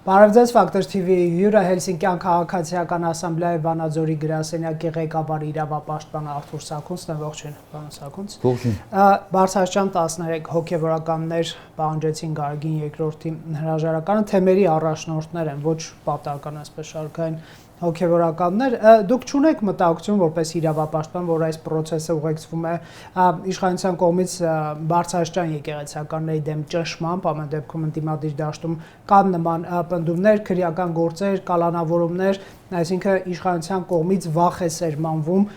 Բարևձեզ Ֆակտոր TV հյուրը Հելսինկյան քաղաքացիական ասամբլեայի Վանաձորի գրասենյակի ղեկավար իրավապաշտպան Արթուր Սաքունցն է, ողջույն, պարոն Սաքունց։ Ողջույն։ Բարձրաստիճան 13 հոգևորականներ պահանջեցին Գարգին երկրորդի հրաժարականը, թեմերի առաջնորդներ են, ոչ պատահական այսպես շարքային հոգևորականներ, դուք չունեք մտահոգություն որպես իրավապաշտպան, որ այս process-ը ուղեկցվում է իշխանության կողմից բարձրաստիճան եկեղեցիականների դեմ ճնշմամբ, ամեն դեպքում ընդդիմադիր դաշտում կան նման պնդումներ, քրեական գործեր, կալանավորումներ, այսինքն իշխանության կողմից վախ է սերմանվում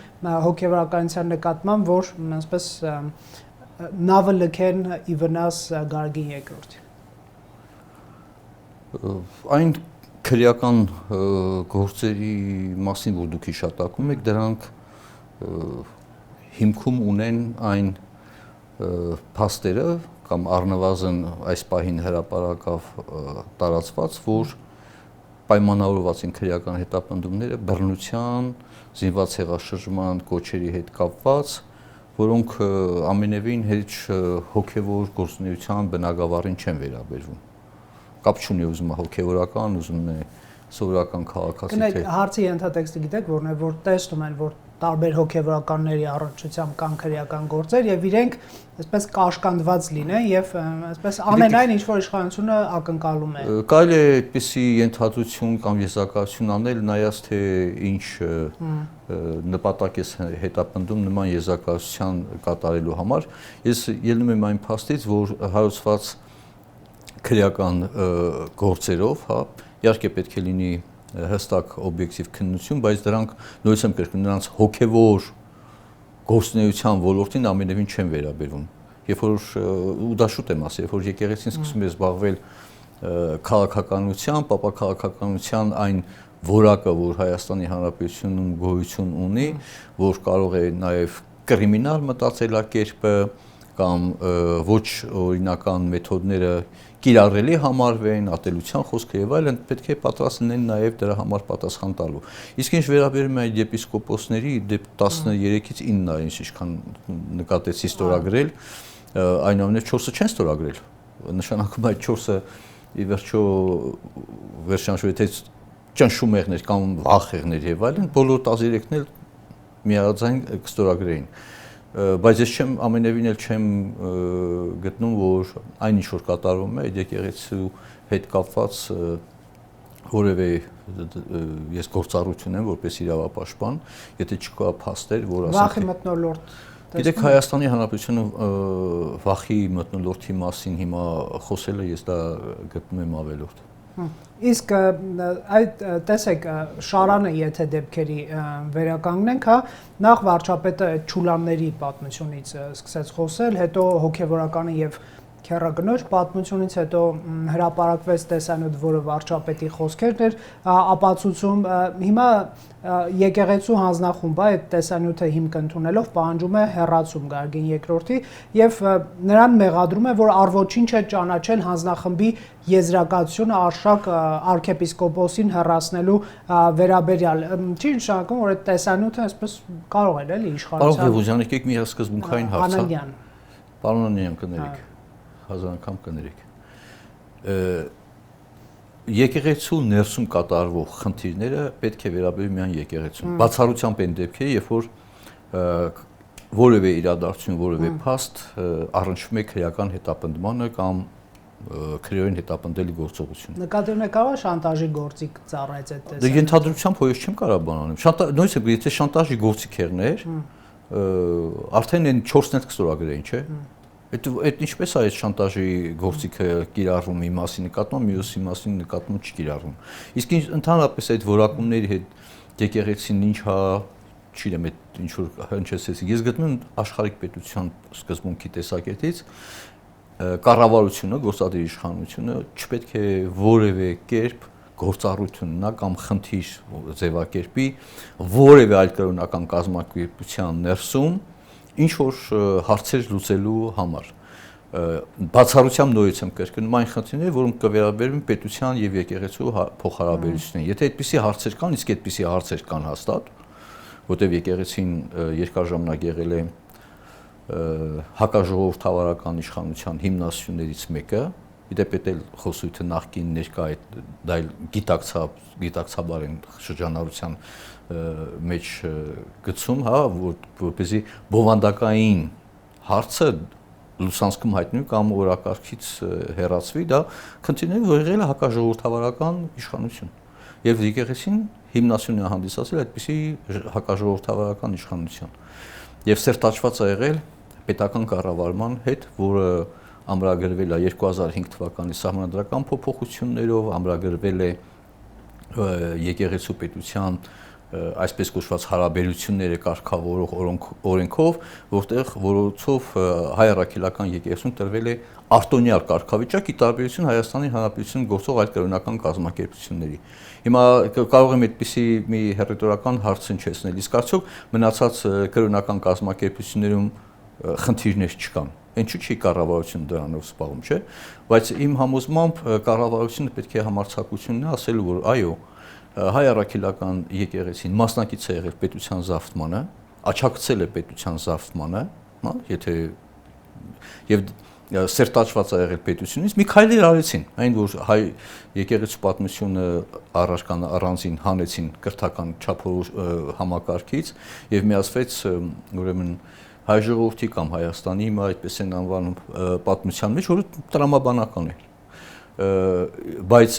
հոգևորականության նկատմամբ, որ այսպես նավը լքեն ի վնաս Գարգին երկրորդի։ Այն քրեական գործերի մասին, որ դուք հիշատակում եք, դրանք հիմքում ունեն այն փաստերը կամ առնվազն այս պահին հրապարակավ տարածված, որ պայմանավորված են քրեական հետապնդումները բռնության, զինված հեղաշրջման կոչերի հետ կապված, որոնք ամենևին հեչ հոգևոր գործունեության բնագավառին չեն վերաբերվում։ Կապ չունի ուզում է հոգևորական, ուզում է սովորական քաղաքացի թե։ Հարցի ենթատեքստը գիտեք որն է, որ տեսնում են, որ տարբեր հոգևորականների առնչությամբ կան քրեական գործեր եւ իրենք այսպես կաշկանդված լինեն եւ այսպես ամենայն ինչ որ իշխանությունը ակնկալում է։ Կարելի է այդպիսի ենթադրություն կամ եզրակացություն անել, նայած թե ինչ նպատակ է հետապնդում նման եզրակացության կատարելու համար։ Ես ելնում եմ այն փաստից, որ հարուցված քրեական գործերով, հա, իհարկե պետք է լինի հստակ օբյեկտիվ քննություն, բայց դրանք նույնիսկ եմ կրկնում նրանց հոգևոր գործունեության ոլորտին ամենևին չեն վերաբերվում։ Երբ որ ու դա շուտ եմ ասել, երբ որ եկեղեցին սկսում է զբաղվել քաղաքականությամբ, ապա քաղաքականության այն որակը, որ Հայաստանի Հանրապետությունում գոյություն ունի, որ կարող է նաև կրիմինալ մտածելակերպը կամ ոչ օրինական մեթոդները կիրառելի համարվեն, ատելության խոսքը եւ այլն, պետք է պատրաստ լինեն նաեւ դրա համար պատասխան տալու։ Իսկ ինչ վերաբերում է այդ եպիսկոպոսների դեպ 13-ից 9-ը, ինչքան նկատեցի ստորագրել, այնուամենայնիվ 4-ը չեն ստորագրել։ Նշանակում է այդ 4-ը ի վերջո վերջանշու թե ճնշումեղներ կամ վախեղներ եւ այլն, բոլոր 13-ն էլ միաձայն կստորագրեին։ Բայց ես չեմ ամենևին էլ չեմ գտնում, որ այն ինչ որ կատարվում է այդ եկեղեցու հետ կապված որևէ ես գործառույթ ունեմ որպես իրավապաշտպան, եթե չկա փաստեր, որ ասենք վախի մթնոլորտ։ Գիտեք, Հայաստանի Հանրապետությունը վախի մթնոլորտի մասին հիմա խոսելը ես դա գտնում եմ ավելորդ։ Իսկ այդ տեսեք շարանը եթե դեպքերի վերականգնենք, հա, նախ վարչապետը այդ ճուլանների պատմությունից սկսեց խոսել, հետո հոգևորականի եւ քեռակնոջ պատմությունից հետո հրապարակվեց տեսանյութ, որը վարչապետի խոսքերն էր ապացուցում, հիմա եկեղեցու հանձնախումբը այդ տեսանյութը հիմք ընդունելով պահանջում է հեռացում Գարգին երկրորդի եւ նրան մեղադրում է, որ առ-ոչինչ է ճանաչել հանձնախմբի եզրակացությունը Արշակ arczepiskopos-ին հեռացնելու վերաբերյալ։ Չի նշանակում, որ այդ տեսանյութը այսպես կարող է էլի իշխանության։ Պարոն Ղևոզյան, եկեք մի սկզբունքային հարց։ Անանյան։ Պարոն Անանյան, կներեք, հազար անգամ կներեք։ Եկեղեցու ներսում կատարվող խնդիրները պետք է վերաբերվի միայն եկեղեցուն։ Բացառությամբ այն դեպքերի, երբ որ որևէ իրադարձություն, որևէ փաստ առնչվում է քրեական հետապնդմանը կամ քրեորեն հետապնդելի գործողություն։ Նկատի ունեք կարող է շանտաժի գործիք ծառայեց այդ տեսակ։ Դե ենթադրությամբ հույս չեմ կարող բան անեմ։ Նույնիսկ եթե շանտաժի գործիք եղներ, արդեն այն 4-ն էլ կստորագրեին, չէ՞։ Այդ ինչպես է այդ շանտաժի գործիքը կիրառվում մի մասի նկատմամբ, մյուսի մասի նկատմամբ չկիրառվում։ Իսկ ընդհանրապես այդ որակումների հետ եկեղեցին ինչա չգիտեմ, այդ ինչ որ հնչեցեցի։ Ես գտնում եմ աշխարհիկ պետության սկզբունքի տեսակետից կառավարությունը, գործադիր իշխանությունը չպետք է որևէ կերպ գործառույթ ունենա կամ խնդիր ձևակերպի որևէ այլ կրոնական կազմակերպության ներսում ինչ որ հարցեր լուծելու համար։ Բացառությամբ նորից եմ կրկնում այն խնդիրները, որոնք կվերաբերվեն պետության եւ եկեղեցու փոխհարաբերություններին։ Եթե այդպիսի հարցեր կան, իսկ այդպիսի հարցեր կան հաստատ, որտեղ եկեղեցին երկար ժամանակ եղել է հակաժողովրդավարական իշխանության հիմնասյուներից մեկը, իդեպ էլ խոսույթը նախկին ներկա է դա գիտակցաբար են շրջանառության մեջ գցում, հա, որպեսզի բովանդակային հարցը լուսանցքում հայտնվի կամ օրակարգից հեռացվի, դա քննիչները որ եղել է հակաժողովրդավարական իշխանություն։ Եվ եկեղեցին հիմնասյուն է հանդիսացել այդպիսի հակաժողովրդավարական իշխանության։ Եվ սերտաճված է եղել պետական կառավարման հետ, որը ամրագրվել է 2005 թվականի սահմանադրական փոփոխություններով, ամրագրվել է եկեղեցու պետության այսպես կոչված հարաբերությունները կարգավորող օրենքով, որտեղ որոցով հայ առաքելական եկեղեցուն տրվել է արտոնյալ կարգավիճակ՝ ի տարբերություն Հայաստանի Հանրապետությունում գործող այլ կրոնական կազմակերպությունների։ Հիմա կարող եմ այդպիսի մի հերետորական հարց հնչեցնել, իսկ արդյոք մնացած կրոնական կազմակերպություններում խնդիրներ չկան։ Ինչու՞ չի կառավարությունը դրանով զբաղվում, չէ՞։ Բայց իմ համոզմամբ կառավարությունը պետք է համարձակությունն ասել, որ այո, հայ առաքելական եկեղեցին մասնակից է եղել պետության զավթմանը, աջակցել է պետության զավթմանը, հա, եթե եւ սերտաճված է եղել պետությունից, մի քայլեր արեցին, այն որ հայ եկեղեցու պատմությունը առանձին հանեցին կրթական չափով համակարգից եւ միացվեց ուրեմն հայ ժողովրդի կամ Հայաստանի հիմա այդպես են անվանում պատմության մեջ, որը տրամաբանական է, բայց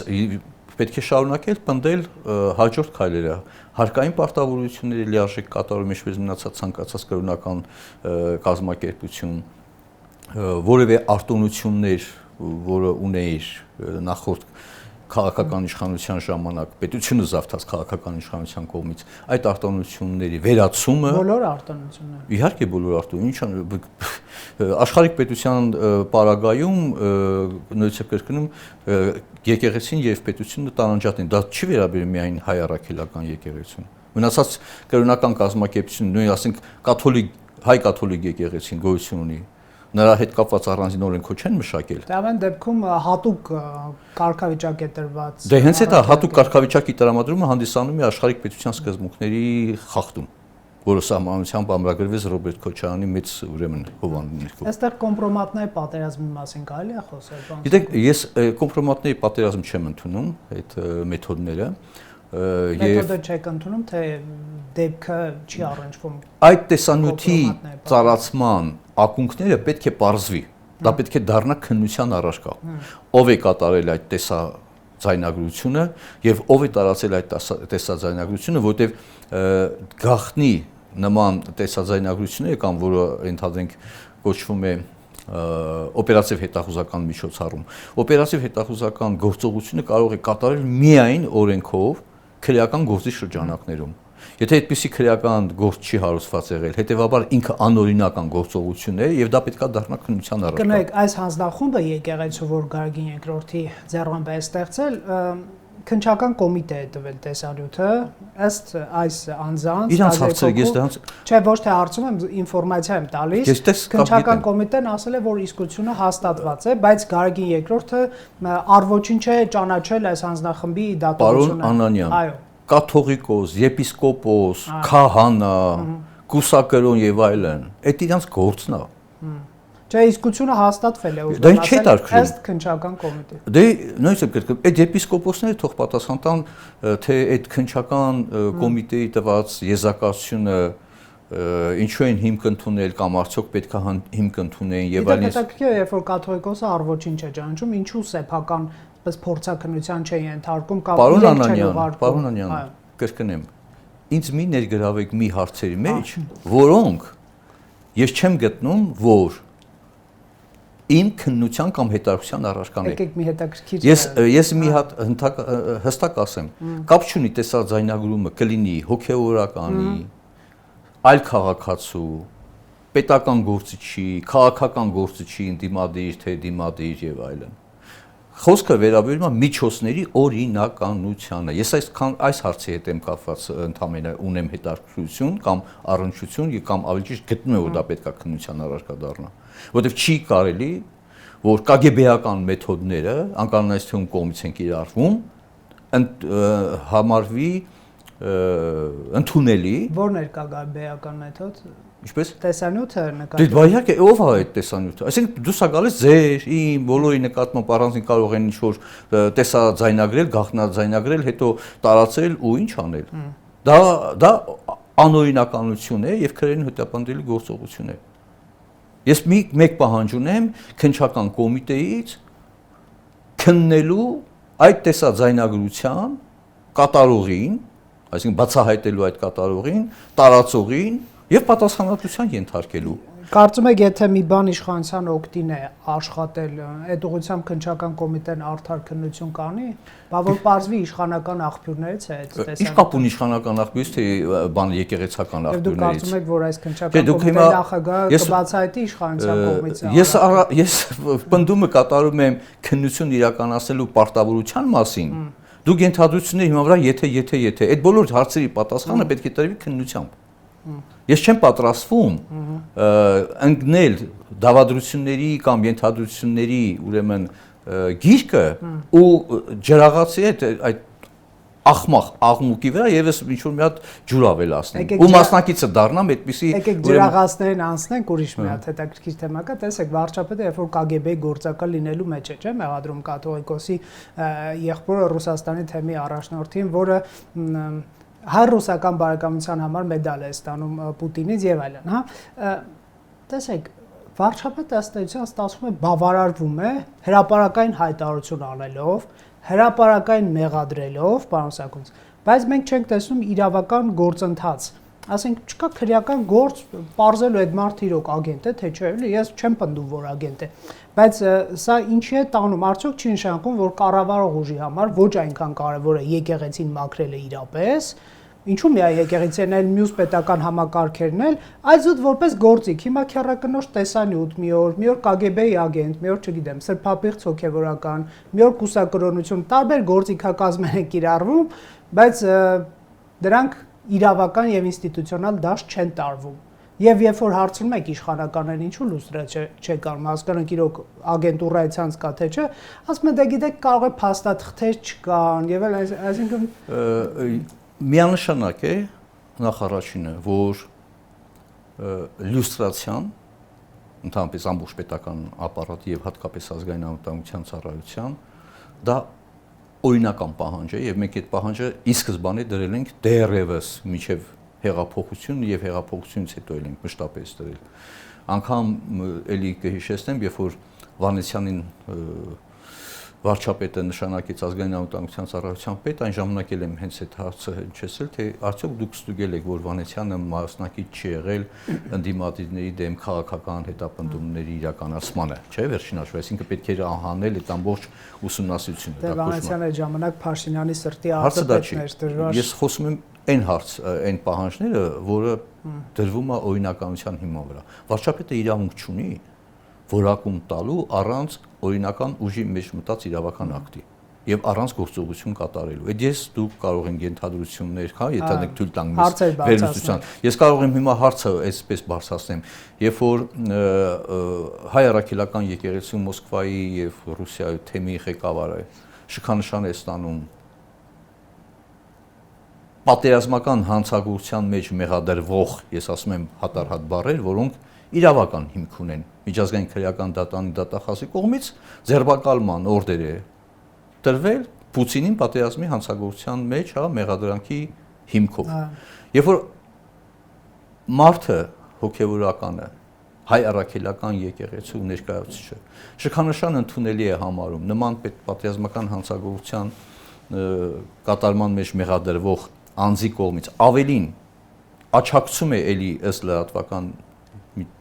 պետք է շարունակել պնդել հաջորդ քայլերը, հարկային պարտավորությունների լիարժեք կատարում, ինչպես մնացած ցանկացած կրոնական կազմակերպություն, որևէ արտոնություններ, որը ունեիր նախորդ քաղաքական իշխանության ժամանակ, պետությունը զավթած քաղաքական իշխանության կողմից, այդ արտոնությունների վերացումը բոլոր արտոնությունները։ Իհարկե բոլոր արտոնությունները, աշխարհիկ պետության պարագայում նույնիսկ կրկնում եկեղեցին եւ պետությունը տարանջատ են, դա չի վերաբերում միայն հայ առաքելական եկեղեցուն։ Մնացած կրոնական կազմակերպություն, նույն ասենք հայ կաթոլիկ եկեղեցին գոյություն ունի, նրա հետ կապված առանձին օրենքով չեն մշակել։ Դա ամեն դեպքում հատուկ կարգավիճակ է տրված։ Դե հենց այդ հատուկ կարգավիճակի տրամադրումը հանդիսանում է աշխարհիկ պետության սկզբունքների խախտում, որը սահմանությամբ ամրագրվեց Ռոբերտ Քոչարյանի մեծ ուրեմն հովանու ներքո։ Այստեղ կոմպրոմատների պատերազմի մասին կարելի է խոսել։ Գիտեք, ես կոմպրոմատների պատերազմ չեմ ընդունում այդ մեթոդները։ Մեթոդը չեք ընդունում, թե դեպքը չի առնչվում։ Այդ տեսանյութի ծառացման ակունքները պետք է պարզվի։ Դա պետք է դառնա քննության առարկա։ Ով է կատարել այդ տեսաձայնագրությունը եւ ով է տարածել այդ տեսաձայնագրությունը, որտեղ գաղտնի նման տեսաձայնագրությունները կամ որը ընդհանրենք կոչվում է օպերատիվ հետախուզական միջոցառում։ Օպերատիվ հետախուզական գործողությունը կարող է կատարել միայն օրենքով քրեական գործի շրջանակներում։ Եթե այդպիսի քրեական գործ չի հարուցված եղել, հետեւաբար ինքը անօրինական գործողություն է եւ դա պետք է դառնա քննության առարկա։ Կներեք, այս հանձնախումբը եկեղեցու, որ Գարգին II-ի ձեռամբ է ստեղծել, քննչական կոմիտե է տվել տեսանյութը, ըստ այս անձանց իրանց հարցերը ես դրանց չէ, ոչ թե հարցում եմ, ինֆորմացիա եմ տալիս։ Քննչական կոմիտեն ասել է, որ իսկությունը հաստատված է, բայց Գարգին II-ը առ-ոչինչ է ճանաչել այս հանձնախմբի դատողությունը։ Պարոն Անանյան, այո, կաթողիկոս, եպիսկոպոս, քահանա, կուսակրոն եւ այլն, այդ իրանց գործն է։ Չէ, իսկությունը հաստատվել է, Դա ինչ է դարքրում։ Ըստ քննչական կոմիտե։ Դե նույնիսկ կրկնում, այդ եպիսկոպոսները թող պատասխան տան, թե այդ քննչական կոմիտեի տված եզրակացությունը ինչու են հիմք ընդունել կամ արդյոք պետք է հիմք ընդունեն եւ այլն։ Հետաքրքիր է, երբ որ կաթողիկոսը առ-ոչինչ է ճանաչում, ինչու սեփական պես փորձաքննության չէ ենթարկում կամ Պարոն Անյան, կրկնեմ, ինձ մի ներգրավեք մի հարցերի մեջ, որոնք ես չեմ գտնում, որ իմ քննության կամ հետաքրքրության առարկան է։ Եկեք մի հետաքրքիր։ Ես մի հատ հստակ ասեմ, կապ չունի տեսաձայնագրումը կլինի հոգեվորականի, այլ քաղաքացու, պետական գործիչի, քաղաքական գործիչի դիմադիր, թե դիմադիր եւ այլն։ Խոսքը վերաբերում է միջոցների օրինականությանը։ Ես այս հարցի հետ եմ կապված ընդհանրապես ունեմ հետաքրքրություն կամ առնչություն կամ ավելի ճիշտ գտնում եմ, որ դա պետք է քննության առարկա դառնա, որովհետև չի կարելի, որ կագեբեական մեթոդները անկառնայթյուն կողմից են կիրառվում, համարվի ընդունելի։ Որն էր կագեբեական մեթոդ։ Ինչպես տեսանյութը Դե նկատի։ բա իհարկե ով է այդ տեսանյութը։ Այսինքն դուրս է գալիս ձեր, իմ բոլորի նկատմամբ առանձին կարող են ինչ-որ տեսաձայնագրել, գաղտնաձայնագրել, հետո տարածել ու ինչ անել։ Դա անօրինականություն է եւ քրերին հետապնդելու գործողություն է։ Ես մեկ պահանջ ունեմ քննչական կոմիտեից քննելու այդ տեսաձայնագրության կատարողին, այսինքն բացահայտելու այդ կատարողին, տարածողին եւ պատասխանատվության ենթարկելու։ Կարծում եք, եթե մի բան իշխանության օգտին է աշխատել, այդ ուղղությամբ քննչական կոմիտեն արդար քննություն կանի, բա որ պարզվի իշխանական աղբյուրներից է այդ տեսանյութը։ Ինչ կապ ունի իշխանական աղբյուրից թե բան եկեղեցական Եվ դուք աղբյուրներից։ կարծում եք, որ այս քննչական կոմիտեի նախագահը կբացահայտի իշխանության կողմից։ Ես պնդումը կատարում եմ քննություն իրականացնելու պարտավորության մասին։ Դուք ենթադրությունների հիման վրա եթե այդ բոլոր հարցերի պատասխանը պետք է տրվի քննությամբ։ Ես չեմ պատրաստվում ընկնել դավադրությունների կամ ենթադրությունների ուրեմն գիրկը ու ջրաղացի այդ աղմուկ աղմուկի վրա եւս ինչ որ մի հատ ջուր ավելացնեմ ու մասնակիցը դառնամ այդպիսի եկեք ջրաղացներին անցնենք ուրիշ մի հատ հետաքրքիր թեմա կա տեսեք վարչապետը երբ որ KGB-ի գործակալ լինելու մեջ է չէ՞ մեղադրում կաթողիկոսի եղբորը Ռուսաստանի թեմի առաջնորդին որը հայ-ռուսական բարեկամության համար մեդալ է ստանում Պուտինից եւ այլն, հա։ Տեսեք, վարչապետը ըստ էության ստացվում է բավարարվում է հրապարակային հայտարարություն անելով, հրապարակային մեղադրելով, պարոն Սարգսյան, բայց մենք չենք տեսնում իրավական գործընթաց։ Ասենք չկա քրեական գործ պարզելու այդ մարդը իրոք ագենտ է, թե չէ, ես չեմ պնդում, որ ագենտ է, բայց սա ինչի է տանում, արդյոք չի նշանակում, որ կառավարող ուժի համար ոչ այնքան կարևոր է եկեղեցին մաքրելը իրապես, ինչու՞ միայն եկեղեցին այլ մյուս պետական համակարգերն էլ, այլ զուտ որպես գործիք, հիմա քեռակնոջ տեսանյութ մի օր KGB-ի ագենտ, մի օր չգիտեմ, սրբապիղծ հոգևորական, մի օր կուսակրոնություն, տարբեր գործիքակազմեր են կիրառվում, բայց դրանք իրավական եւ ինստիտուցիոնալ դաշտ չեն տարվում։ Եվ երբ որ հարցնում եք իշխանականներին ինչու լուստրը չեք անում, հասկանանք իրոք ագենտուրայի ցանց կա թե չէ, ասում են դե գիտեք կարող է փաստաթղթեր չկան եւ այլ, այսինքն միանշանակ է նախ առաջինը, որ լյուստրացիան ընդհանրապես ամբողջ պետական ապարատի եւ հատկապես ազգային անվտանգության ծառայության դա օրինական պահանջ է եւ մենք այդ պահանջը ի սկզբանե դրել ենք դեռևս միջև հեղափոխություն եւ հեղափոխությունից հետո էլ ենք մշտապես դրել։ Անկամ էլի կհիշեցնեմ, երբ որ Վանեցյանին վարչապետը նշանակեց ազգային անվտանգության ծառայության պետ, այն ժամանակ էլ եմ հենց այդ հարցը հնչեցել, թե արդյոք դուք ստուգել եք, որ Վանեցյանը մասնակից չի եղել ընդդիմադիրների դեմ քաղաքական հետապնդումների իրականացմանը, չէ՞, վերջին հաշվով, այսինքն պետք էր անհանել այդ ամբողջ ուսումնասիրությունը։ Դե Վանեցյանը այդ ժամանակ Փաշինյանի սրտի արտահայտն էր դրված։ Ես խոսում եմ այն այն պահանջները, որը դրվում է օրինականության հիման վրա։ Վարչապետը իրավունք չունի որակում տալու առանց օրինական ուժի մեջ մտած իրավական ակտի եւ առանց գործողություն կատարելու։ Այդ ես դուք կարող ենք ենթադրություններ, հա, եթե դուք թույլ տանք վերլուծության։ Ես կարող եմ հիմա հարցը այսպես բարձրացնեմ, երբ որ հայ առաքելական եկեղեցու Մոսկվայի եւ Ռուսիայի թեմի ղեկավարը շքանշան է ստանում պատերազմական հանցագործության մեջ մեղադրվող, ես ասում եմ հատարհատ բառեր, որոնք իրավական հիմք ունեն միջազգային քրեական դատանի դատախազի կողմից ձերբակալման օրդեր է տրվել Պուտինին պատերազմի հանցագործության մեջ, հա, մեղադրանքի հիմքով։ Երբ որ մարդը հոգևորականը հայ առաքելական եկեղեցու ներկայացուցիչը շքանշան ընդունելի է համարում նման պատերազմական հանցագործության կատարման մեջ մեղադրվող անձի կողմից ավելին աչակցում է էլի ըստ լրատվական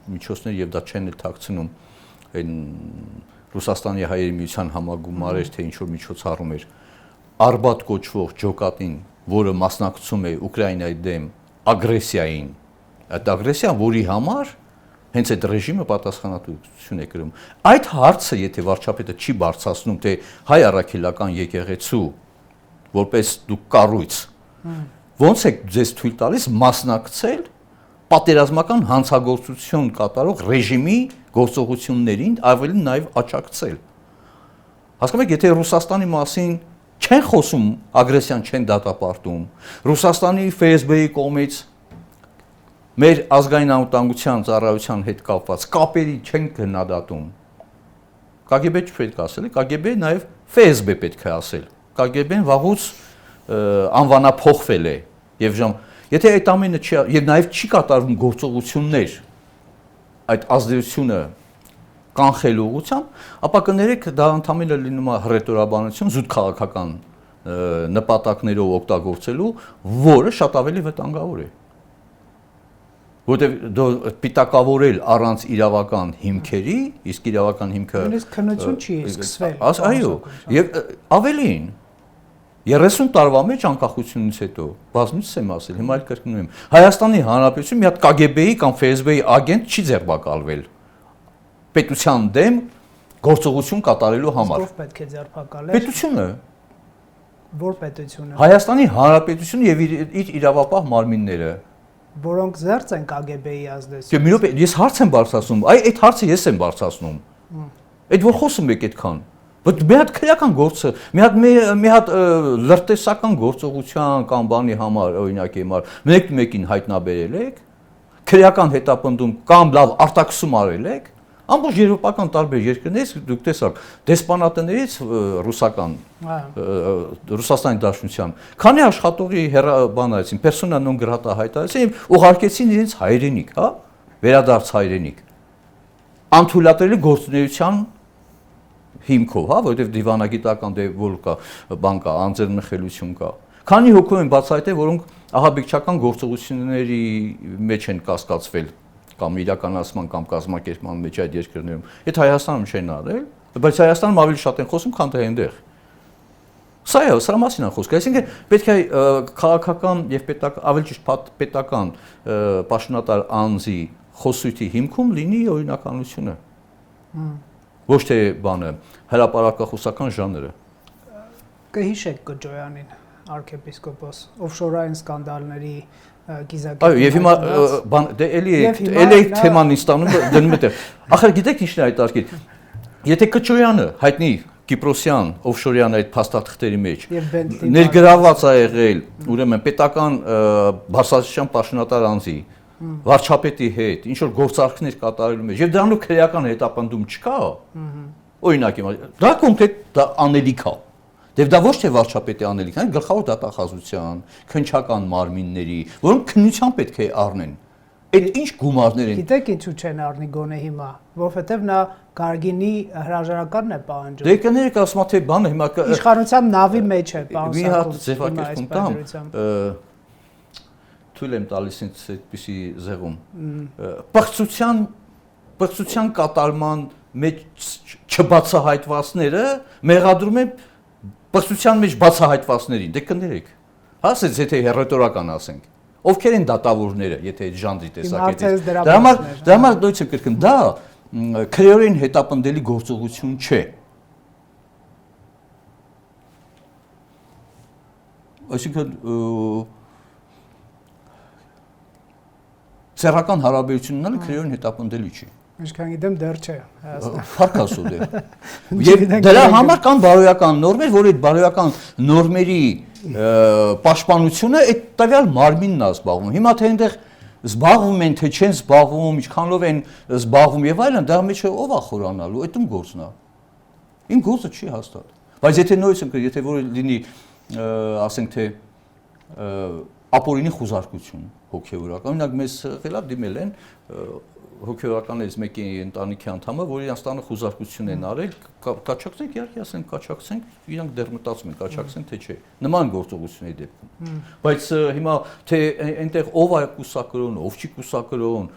միջոցներ եւ դա չեն էլ թաքցնում այն Ռուսաստանի հայերի միության համագումարեր թե ինչ որ միջոցառում էր Արբատ կոչվող ջոկատին, որը մասնակցում է Ուկրաինայի դեմ ագրեսիային, այդ ագրեսիան, որի համար հենց այդ ռեժիմը պատասխանատվություն է կրում։ Այդ հարցը, եթե վարչապետը չի բարձրացնում, թե հայ առաքելական եկեղեցու որպես դուք կառույց, ո՞նց է ձեզ թույլ տալիս մասնակցել պատերազմական հանցագործություն կատարող ռեժիմի գործողություններին, ավելին նաև աջակցել։ Հասկանում եք, եթե Ռուսաստանի մասին չեն խոսում, ագրեսիան չեն դատապարտում, Ռուսաստանի ՖՍԲ-ի կողմից մեր ազգային անվտանգության ծառայության հետ կապված կապերի չեն քննադատում։ KGB չպետք է ասել, KGB նաև FSB պետք է ասել։ KGB-ն վաղուց անվանափոխվել է եւ եթե այդ ամենը չի եւ նաև չի կատարվում գործողություններ այդ ազդեցությունը կանխելու ուղղությամբ, ապա կներեք դա ընդհանրապես լինում է հռետորաբանություն, զուտ քաղաքական նպատակներով օգտագործելու, որը շատ ավելի վտանգավոր է։ Որտեղ պիտակավորել առանց իրավական հիմքերի, իսկ իրավական հիմքը նույնիսկ քննություն չի սկսվել։ Այո, եւ ավելին 30 տարվա մեջ անկախությունից հետո բազմիցս եմ ասել, հիմա էլ կրկնում եմ, Հայաստանի Հանրապետություն մի հատ KGB-ի կամ FSB-ի ագենտ չի ձերբակալվել պետության դեմ գործողություն կատարելու համար։ Ով պետք է ձերբակալել։ Պետությունը։ Որ պետությունը։ Հայաստանի Հանրապետությունը եւ իր իրավապահ մարմինները, որոնք զերծ են KGB-ի ազդեցությամբ։ Դե մի րոպե, ես հարց եմ բարձրացնում, այդ հարցը ես եմ բարձրացնում։ Այդ որ խոսում եք այդքան։ Բայց մի հատ քրեական գործը, մի հատ լրտեսական գործողության կամ բանի համար, օրինակի համար, մեկին հայտնաբերել եք, քրեական հետապնդում կամ լավ արտաքսում արել եք, ամբողջ եվրոպական տարբեր երկրներից դուք տեսաք, դեսպանատներից Ռուսաստանի Դաշնության, քանի աշխատողի բանայեցին, persona non grata հայտարարեցին եւ ուղարկեցին իրենց հայրենիք, հա, վերադարձ հայրենիք։ Անթույլատրելի գործունեության հիմքով, հա, որովհետև դիվանագիտական դեպքեր կա, բան կա, անձեռնխելություն կա։ Քանի հոգու են բացահայտել, որոնք ահաբեկչական գործողությունների մեջ են կասկածվել կամ իրականացման կամ կազմակերպման մեջ այդ երկրներում։ Այդ Հայաստանում չեն արել, բայց Հայաստանում ավելի շատ են խոսում, քան թե այնտեղ։ Սա է, սրա մասին է խոսքը, այսինքն պետք է քաղաքական եւ պետական, ավելի ճիշտ պետական պաշտոնատար անձի խոսույթի հիմքում լինի օրինականությունը։ Ոչ թե բանը, հրապարակախոսական ժանրը։ Կհիշեք Կոջոյանին, arczepiskopos, օֆշորային սկանդալների գիզակետի։ Այո, եւ հիմա դե էլի թեման ինստանում դնում է տեղ։ Ախր գիտեք ինչն է այդ արկի։ Եթե Կոջոյանը հայտնի Կիպրոսյան օֆշորյան այդ փաստաթղթերի մեջ ներգրավված է եղել, ուրեմն պետական բարձրաստիճան պաշտոնատար անձի վարչապետի հետ ինչ որ գործարքներ կատարելու մեջ եւ դրանով քրեական հետապնդում չկա, օրինակ դա կոնկրետ դա անելիք է։ Եվ դա ոչ թե վարչապետի անելիքն է, գլխավոր դատախազության, քննչական մարմինների, որոնք քննության պետք է առնեն։ Այդ ինչ գումարներ են։ Գիտեք ինչու չեն առնի գոնե հիմա, որովհետև նա Գարգինի հրաժարականն է պահանջում։ Դե կներեք ասма թե բանը հիմա իշխանության նավի մեջ է պահանջում։ Մի հատ ձևակերպում տամ, թույլ եմ տալիս ինձ այդպիսի զեղում։ Պղծության կատարման մեջ չբացահայտվածները մեղադրում են պղծության մեջ բացահայտվածներին, դե կներեք։ Ասեց եթե հռետորական ասենք, ովքեր են դատավորները, եթե այդ ժանրի տեսակետից։ Դրա համար դույց եմ կրկնում, դա քրեորեն հետապնդելի գործողություն չէ։ Այսինքն սեռական հարաբերությունն էլ քրեորեն հետապնդելի չի։ Ինչքան գիտեմ դեռ չէ։ Ֆարկասու դե։ Եվ դրա համար կան բարոյական նորմեր, որ այդ բարոյական նորմերի պաշտպանությունը այդ տվյալ մարմինն է զբաղվում։ Հիմա թե այնտեղ զբաղվում են, թե չեն զբաղվում, ինչքանով են զբաղվում եւ այլն, դա մեջը ով է խորանալու, այդ ում գործն է։ Իմ գործը չի հաստատ։ Բայց եթե նույնիսկ եթե որ լինի, ասենք թե ապօրինի խոզարկություն հոգեվորական, օրինակ մեզ խելա դիմել են հոգեվորականներից մեկի ընտանիքի անդամը, որ իրանց տանը խոզարկություն են արել, կաչակցենք, իհարկե ասենք կաչակցենք, իրանք դեռ մտածում են կաչակցենք թե չէ։ Նման գործողությունների դեպքում։ Բայց հիմա թե այնտեղ ով է կուսակրոն, ով չի կուսակրոն։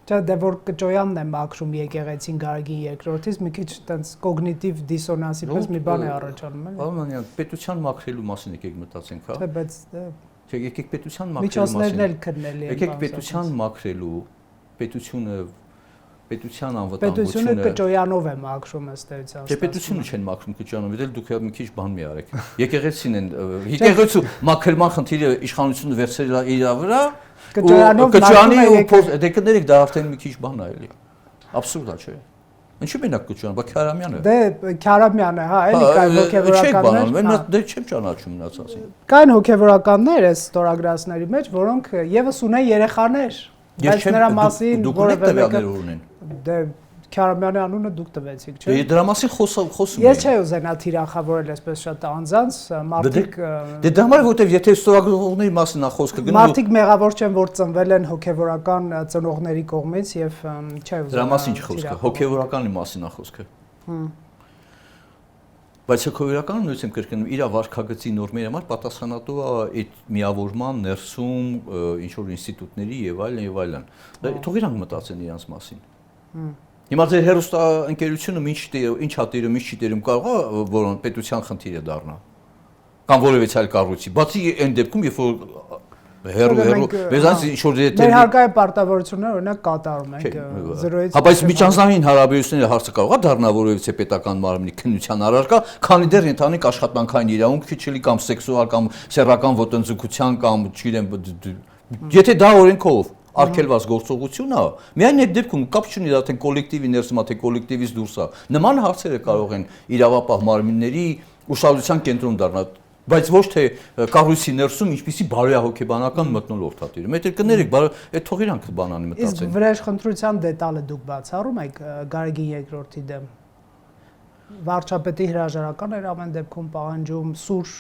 Չէ, դե որ Կոջոյանն է մաքրում եկեղեցին Գարգին երկրորդից, մի քիչ տենց կոգնիտիվ դիսոնանսի պես մի բան է առաջանում, էլի։ Պարոն, պետության մաքրելու մասին եկեք մտածենք, հա։ Չէ, բայց Չէ, եկեք պետության մաքրելու մասին։ միջոցներն էլ քննելի են։ Եկեք պետության մաքրելու, պետությունը պետության անվտանգությունը։ Պետությունը Կոջոյանով է մաքրում ըստ էության։ Չէ, պետությունը չեն մաքրում Կոջոյանով, դեռ դուք մի քիչ բան մի արեք։ Եկեղեցին են, եկեղեցու մաքրման խնդիրը իշխանությունը վերցրել է իր վրա։ Կոջոյանի դե կներեք դա արդեն մի քիչ բան է էլի։ Աբսուրդ է, չէ։ Ինչու մենակ Կոջոյանը, բա Քարամյանը։ Դե Քարամյանը, հա, էլի կային հոգեվորականներ։ Չէ, դե չեմ ճանաչում մնացածին։ Կային հոգեվորականներ այս ստորագրածների մեջ, որոնք եւս ունեն երեխաներ։ Բայց նրա մասին որևէ տվյալներ ունեն։ Դե Քարամյանի անունը դուք տվեցիք, չէ՞։ Դե դրա մասին խոսում Ես չէի ուզենա թիրախավորել այսպես շատ անձանց, մարդիկ Դե դա համար որտեվ եթե ստորագրողների մասին է խոսքը գնում մարդիկ մեղավոր չեն, որ ծնվել են հոգևորական ծնողների կողմից եւ չէ ուզենա։ Դրա մասին չի խոսքը, հոգևորականի մասին է խոսքը։ Բայց հոգևորականը նույնիսկ եմ կրկնում իր վարքագծի նորմերի համար պատասխանատու է այդ միավորման ներսում ինչ որ ինստիտուտների եւ այլն։ Թող իրանք մտածեն իրանց մասին։ Հիմա ձեր հերոստաընկերությունը ինչ հա տիրում, ինչ չի տիրում կարող է որոն պետության խնդիրը դառնա կամ որևէ այլ կառույցի բացի այն դեպքում երբ որ հերո մեզանց ինչ որ մեր հարկային պարտավորությունները օրինակ կատարում ենք 0-ից Հա բայց միջանձնային հարաբերությունների հարցը կարող է դառնա որևէ պետական մարմնի քննության առարկա քանի դեռ ընտանիք աշխատանքային իրավունքի չլի կամ սեքսուալ կամ սեռական ոտնձգության կամ չգիտեմ եթե դա օրենքով արգելված գործողություն է միայն այդ դեպքում կապ չունի դա թե կոլեկտիվի ներսում է թե կոլեկտիվից դուրս է նման հարցերը կարող են իրավապահ մարմինների ուշադրության կենտրոնում դառնալ բայց ոչ թե կառույցի ներսում ինչպիսի բարոյահոգեբանական մթնոլորտ է տիրում այդ կներեք այդ թող իրանք բանանի մտածեն իսկ վրեժխնդրության դետալը դուք բացառում եք Գարեգին երկրորդի դեմ վարչապետի հրաժարական էր ամեն դեպքում պահանջում սուր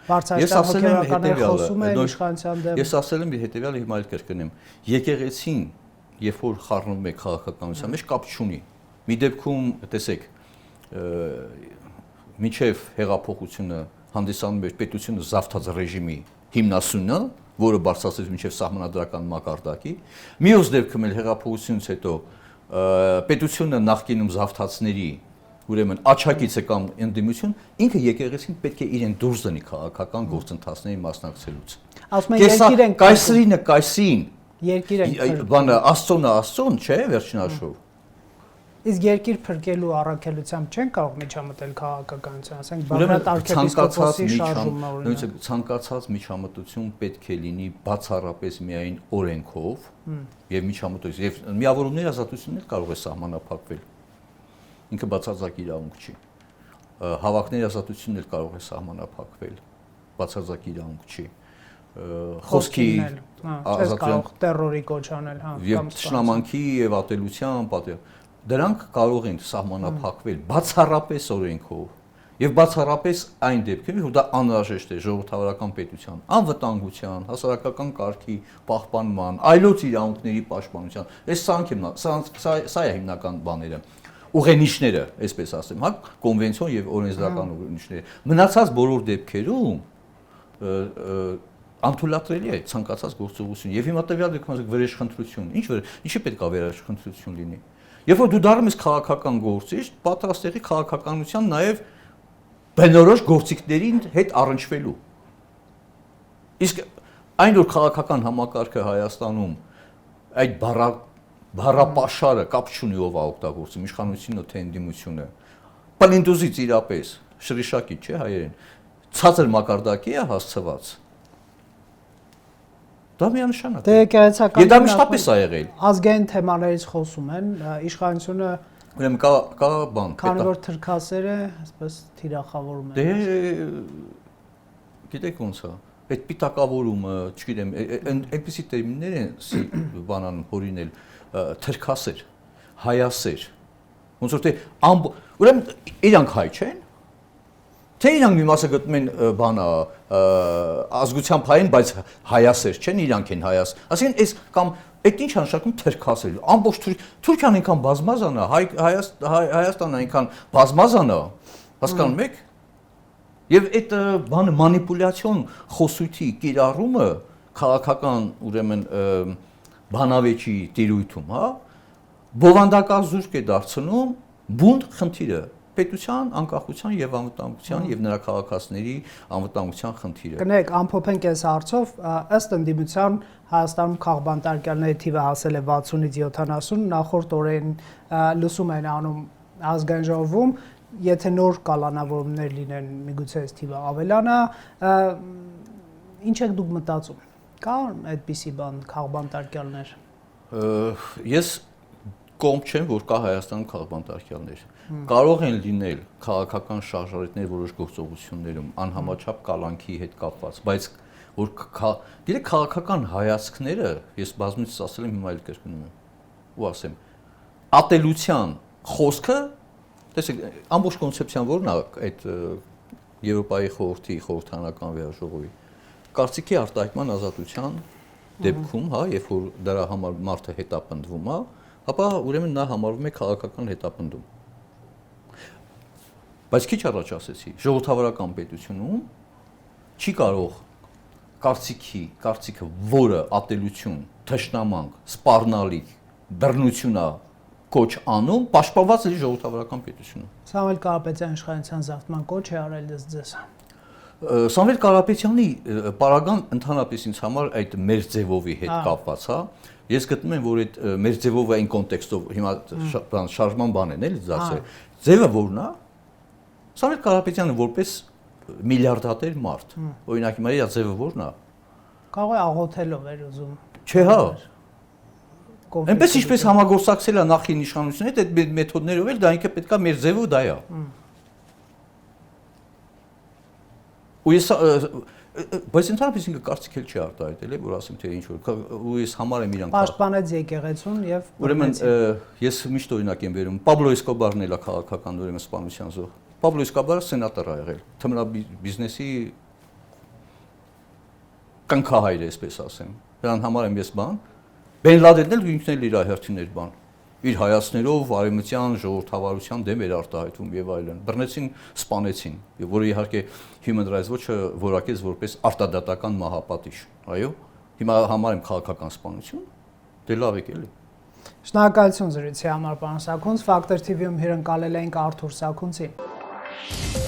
բարձրաստիճան հոգեբաններ խոսում են իշխանության դեմ Ես ասել եմ հետեւյալը հիմա էլ կրկնեմ եկեղեցին երբ որ խառնում է քաղաքականության մեջ կապ չունի մի դեպքում տեսեք միջև հեղափոխությունը հանդիսանում էր պետությունը զավթած ռեժիմի հիմնասյունը, որը բարձրացրեց մինչև սահմանադրական մակարդակի, մյուս դեպքում էլ հեղափոխությունից հետո պետությունը նախկինում զավթածների, ուրեմն աչակիցը կամ ընդդիմություն, ինքը եկեղեցին պետք է իրեն դուրս դնի քաղաքական գործընթացների մասնակցելուց։ Ասում են երկիր են կայսրինը կայսրին, երկիր են բանը աստծոնը աստծոն, չէ, վերջնաշով։ Իսկ երկիր փրկելու առաքելությամբ չեն կարող միջամտել քաղաքականության, ասենք Բաղդադ arczepiskopos-ի շարժումը օրինակ ցանկացած միջամտություն պետք է լինի բացառապես միայն օրենքով եւ միջամտություն եւ միավորումների ազատությունն էլ կարող է սահմանափակվել ինքը բացարձակ իրավունք չի հավաքների ազատությունն էլ կարող է սահմանափակվել բացարձակ իրավունք չի խոսքի ազատություն terror-ի կոչ անել կամ ճշնամանքի եւ ատելության պատեհ Դրանք կարող են սահմանափակվել բացառապես օրենքով եւ բացառապես այն դեպքում, որ դա անհրաժեշտ է ժողովրդավարական պետության, անվտանգության, հասարակական կարգի պահպանման, այլոց իրավունքների պաշտպանության։ Սա է հիմնական բաները։ Ուղենիշները, այսպես ասեմ, հա, կոնվենցիոն եւ օրենսդրական ուղենիշները։ Մնացած բոլոր դեպքերում անթույլատրելի է ցանկացած գործողություն։ Եվ հիմա տվյալ դեպքում վրեժխնդրություն, ինչի պետք է վրեժխնդրություն լինի։ Երբ որ դու դառնում ես քաղաքական գործիչ, պատրաստ եղի քաղաքականության նաև բնորոշ գործիքներին հետ առնչվելու։ Իսկ այն որ քաղաքական համակարգը Հայաստանում այդ բառապաշարը կապ չունի ով է օգտագործում, իշխանությունը թե ընդդիմությունը, պլինդուզից իրապես շրիշակի չէ հայերեն, ցածր մակարդակի է հասցված։ Դա միանշանակ է։ Դե եկեղեցական դա մշտապես է եղել։ Ազգային թեմաներից խոսում են, իշխանությունը ուրեմն կա բան, քանի որ թրքասերը, այսպես թիրախավորում են։ Դե գիտեք ոնց է, այդ պիտակավորումը, չգիտեմ, այնպիսի տերմիններ են բանան հորինել, թրքասեր, հայասեր։ Ոնց որ թե ուրեմն իրանք հայ չեն։ Թե իրանք մի մասը գտնում են բանա ազգությամբ հայ են, բայց հայասեր չեն, իրանք են հայաս։ Այսինքն այս կամ այդ ինչ անշակում թրքասեր։ Ամբողջ Թուրքիան այնքան բազմազան է, Հայաստանը այնքան բազմազան է, հասկանում եք։ Եվ այդ բանը մանիպուլյացիոն խոսույթի կիրառումը քաղաքական ուրեմն բանավեճի տիրույթում, հա, բովանդակալ զուրկ է դարձնում բունտ խնդիրը։ Պետության անկախության եւ անվտանգության եւ նրա քաղաքացիների անվտանգության խնդիրը։ Կներեք, ամփոփենք այս հարցով, ըստ ընդդիմության Հայաստանում քաղբանտարկյալների թիվը հասել է 60-ից 70, նախորդ օրերին լսում են անում ազգային ժողովում, եթե նոր կալանավորումներ լինեն, միգուցե այս թիվը ավելանա, ինչ եք դուք մտածում։ Կա այդպիսի բան, քաղբանտարկյալներ։ Ես կողմ չեմ, որ կա Հայաստանում քաղբանտարկյալներ։ Կարող են լինել քաղաքական շարժարետներ որոշ գործողություններում անհամաչափ կալանքի հետ կապված, բայց որ դիտեք քաղաքական հայացքները, ես բազմիցս ասել եմ, հիմա էլ կրկնում եմ, ու ասեմ, ատելության խոսքը, տեսեք, ամբողջ կոնցեպցիան որն է այդ Եվրոպայի խորհրդի խորհրդանական վեհաժողովի կարծիքի արտահայտման ազատության դեպքում, հա, երբ որ դրա համար մարդը հետապնդվում է, ապա ուրեմն նա համարվում է քաղաքական հետապնդում։ Բայց քիչ առաջ ասեցի, ժողովրդավարական պետությունում չի կարող կարծիքը, որը ատելություն, թշնամանք, սպառնալիք, բռնություն է կոչ անում, պաշտպանված լինի ժողովրդավարական պետությունում։ Սամվել Կարապետյանի իշխանության զավթման կոչ է արել ձեզ։ Սամվել Կարապետյանի պարագան ընդհանրապես ինձ համար այդ մեր ձևովի հետ կապված, հա։ Ես գտնում եմ, որ այդ մեր ձևովը այն կոնտեքստով հիմա շարժման բան են, էլի դասը։ Ձևը որն է։ Սամվել Կարապետյանը որպես միլիարդատեր մարդ, օրինակ հիմա իր ձևը որն է։ Կարող է աղոթելով էր ուզում։ Չէ, հա։ Այնպես ինչպես համագործակցել է նախին իշխանությունը հետ այդ մեթոդներով էլ դա ինքը պետքա մեր ձևը դա է։ Ու ես բայց ընդհանրապես ինքը կարծիք էլ չի արտահայտել, որ ասեմ թե ինչ որ ու ես համար եմ իրան պաշտպանեց եկեղեցուն եւ ուրեմն ես միշտ օրինակ եմ վերում Պաբլո Էսկոբարն էլ է քաղաքական ուրեմն սպանության զոհ։ Պաբլո Էսկոբարը սենատոր է եղել, թմրաբիզնեսի կնքահայր է, այսպես ասեմ։ Դրան համար եմ ես բան։ Բեն Լադենն էլ ինքն էլ իր հերթին էր բան։ Իր հայացքներով արևմտյան ժողովրդավարության դեմ էր արտահայտվում եւ այլն։ Բռնեցին, սպանեցին, որը իհարկե Human Rights Watch-ը որակեց որպես արտադատական մահապատիժ։ Այո, հիմա համար եմ քաղաքական սպանություն։ Դե լավ եք էլի։ Շնորհակալություն զրույցի համար, պարոն Սաքունց։ Factor TV-ում հյուրընկալել ենք Արթուր Սաքունցին։